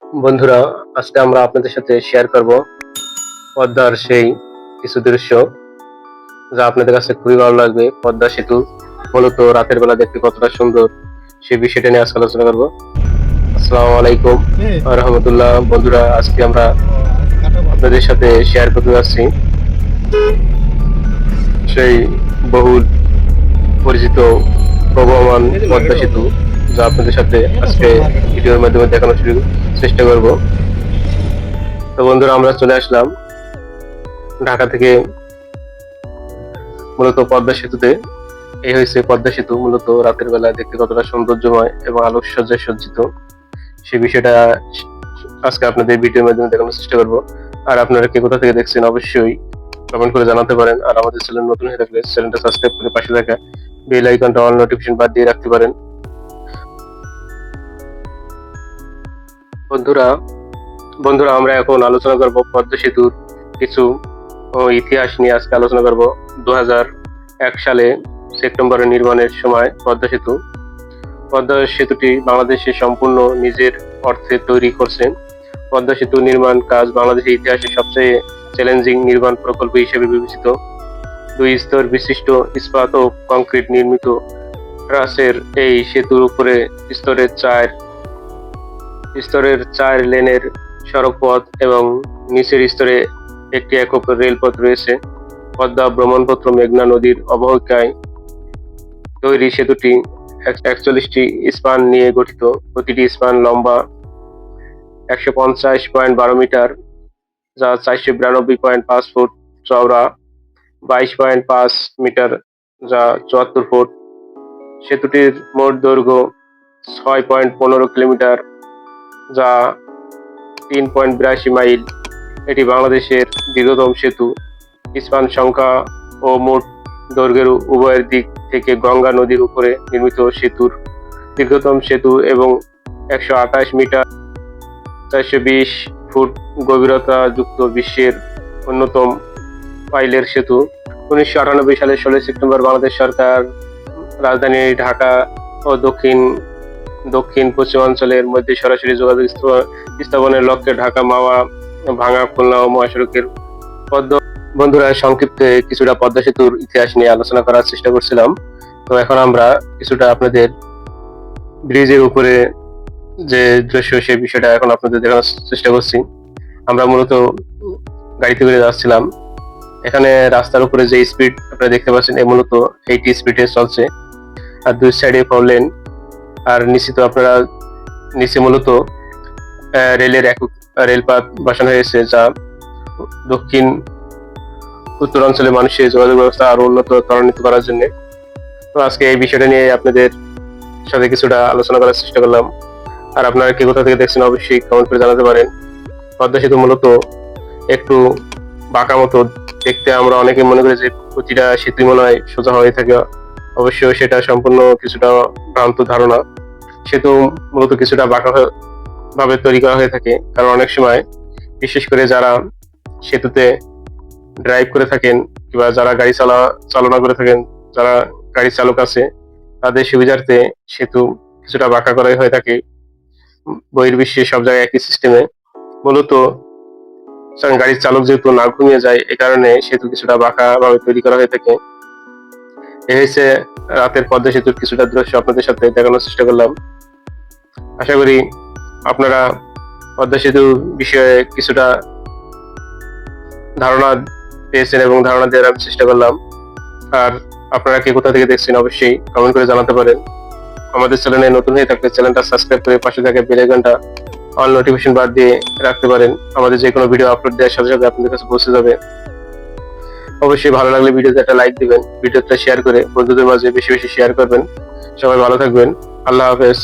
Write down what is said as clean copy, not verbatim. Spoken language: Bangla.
বন্ধুরা, আজকে আমরা আপনাদের সাথে শেয়ার করব পদ্মার সেই কিছু দৃশ্য যা আপনাদের কাছে খুবই ভালো লাগবে। পদ্মা সেতু মূলত রাতের বেলা দেখতে কতটা সুন্দর সেই বিষয়টা নিয়ে আজকে আলোচনা করব। আসসালামু আলাইকুম ওয়া রাহমাতুল্লাহ। বন্ধুরা, আজকে আমরা আপনাদের সাথে শেয়ার করতে যাচ্ছি সেই বহুল পরিচিত প্রবহমান পদ্মা সেতু, যা আপনাদের সাথে আজকে ভিডিওর মাধ্যমে দেখানোর চেষ্টা করব। তো বন্ধুরা, আমরা চলে আসলাম ঢাকা থেকে মূলত পদ্মা সেতুতে। এই হয়েছে পদ্মা সেতু, মূলত রাতের বেলা দেখতে কতটা সৌন্দর্যময় এবং আলোকসজ্জায় সজ্জিত সেই বিষয়টা আজকে আপনাদের ভিডিওর মাধ্যমে দেখানোর চেষ্টা করব। আর আপনারা কে কোথা থেকে দেখছেন অবশ্যই কমেন্ট করে জানাতে পারেন। আর আমাদের চ্যানেল নতুন হয়ে থাকলে চ্যানেলটা সাবস্ক্রাইব করে পাশে থাকা বেল আইকনটা অল নোটিফিকেশন বাদ দিয়ে রাখতে পারেন। বন্ধুরা বন্ধুরা আমরা এখন আলোচনা করব পদ্মা সেতুর কিছু ইতিহাস নিয়ে। আজকে আলোচনা করব 2001 সালে সেপ্টেম্বরে নির্মাণের সময় পদ্মা সেতুটি বাংলাদেশে সম্পূর্ণ নিজের অর্থে তৈরি করছে। পদ্মা সেতু নির্মাণ কাজ বাংলাদেশের ইতিহাসে সবচেয়ে চ্যালেঞ্জিং নির্মাণ প্রকল্প হিসেবে বিবেচিত। 2 স্তর বিশিষ্ট ইস্পাত ও কংক্রিট নির্মিত ট্রাসের এই সেতুর উপরে স্তরের 4 লেনের সড়ক পথ এবং নিচের স্তরে একটি একক রেলপথ রয়েছে। পদ্মা ব্রহ্মপুত্র মেঘনা নদীর অববাহিকায় তৈরি সেতুটি 41টি স্পান নিয়ে গঠিত। প্রতিটি স্পান লম্বা 150.12 মিটার, যা 492.5 ফুট, চওড়া 22.5 মিটার, যা 74 ফুট। সেতুটির মোট দৈর্ঘ্য 6.15 কিলোমিটার, যা 3.82 মাইল। এটি বাংলাদেশের দীর্ঘতম সেতু। স্পান সংখ্যা ও মোট দৈর্ঘ্যের উভয়ের দিক থেকে গঙ্গা নদীর উপরে নির্মিত সেতুর দীর্ঘতম সেতু এবং 128 মিটার 420 ফুট গভীরতা যুক্ত বিশ্বের অন্যতম পাইলের সেতু। 1998 সালের 16 সেপ্টেম্বর বাংলাদেশ সরকার রাজধানী ঢাকা ও দক্ষিণ পশ্চিমাঞ্চলের মধ্যে সরাসরি যোগাযোগ স্থাপনের লক্ষ্যে ঢাকা মাওয়া ভাঙা খুলনা ও মহাসড়কের বন্ধুরা, সংক্ষিপ্তে কিছুটা পদ্মা সেতুর ইতিহাস নিয়ে আলোচনা করার চেষ্টা করছিলাম। তো এখন আমরা কিছুটা আপনাদের ব্রিজের উপরে যে দৃশ্য সেই বিষয়টা এখন আপনাদের দেখানোর চেষ্টা করছি। আমরা মূলত গাড়িতে করে যাচ্ছিলাম। এখানে রাস্তার উপরে যে স্পিড আপনারা দেখতে পাচ্ছেন এ মূলত 80 স্পিডে চলছে। আর দুই সাইডে 4 লেন। আর নিচে মূলত রেলের একক রেলপথ বসানো হয়েছে, যা উত্তরাঞ্চলের মানুষের যোগাযোগ ব্যবস্থা আরো উন্নত ত্বরান্বিত করার জন্য। তো আজকে এই বিষয়টা নিয়ে আপনাদের সাথে কিছুটা আলোচনা করার চেষ্টা করলাম। আর আপনারা কে কোথা থেকে দেখছেন অবশ্যই কমেন্ট করে জানাতে পারেন। পদ্মা সেতু মূলত একটু বাঁকা মতো দেখতে। আমরা অনেকে মনে করি যে প্রতিটা সেতু মনে হয় সোজা হয়ে থাকে। অবশ্যই সেটা সম্পূর্ণ কিছুটা ভ্রান্ত ধারণা। সেতু মূলত কিছুটা বাঁকা ভাবে তৈরি করা হয়ে থাকে, কারণ অনেক সময় বিশেষ করে যারা সেতুতে ড্রাইভ করে থাকেন কিংবা যারা গাড়ি চালনা করে থাকেন, যারা গাড়ি চালক আছে, তাদের সুবিধার্থে সেতু কিছুটা বাঁকা করাই হয়ে থাকে। বহির্বিশ্বে সব জায়গায় একই সিস্টেমে মূলত গাড়ির চালক যেহেতু না ঘুমিয়ে যায়, এ কারণে সেতু কিছুটা বাঁকা ভাবে তৈরি করা হয়ে থাকে। এই হচ্ছে রাতের পদ্মা সেতুর কিছুটা দৃশ্য আপনাদের সাথে দেখানোর চেষ্টা করলাম। আশা করি আপনারা পদ্মা সেতু বিষয়ে কিছুটা ধারণা পেয়েছেন এবং ধারণা দেওয়ার আমি চেষ্টা করলাম। আর আপনারা কে কোথা থেকে দেখছেন অবশ্যই কমেন্ট করে জানাতে পারেন। আমাদের চ্যানেলে নতুন হয়ে থাকলে চ্যানেলটা সাবস্ক্রাইব করে পাশে থাকা বেল আইকনটা অল নোটিফিকেশন বার দিয়ে রাখতে পারেন। আমাদের যে কোনো ভিডিও আপলোড দেওয়ার সাথে সাথে আপনাদের কাছে পৌঁছে যাবে। অবশ্যই ভালো লাগলে ভিডিওতে একটা লাইক দিবেন, ভিডিওটা শেয়ার করে বন্ধুদের মাঝে বেশি বেশি শেয়ার করবেন। সবাই ভালো থাকবেন। আল্লাহ হাফেজ।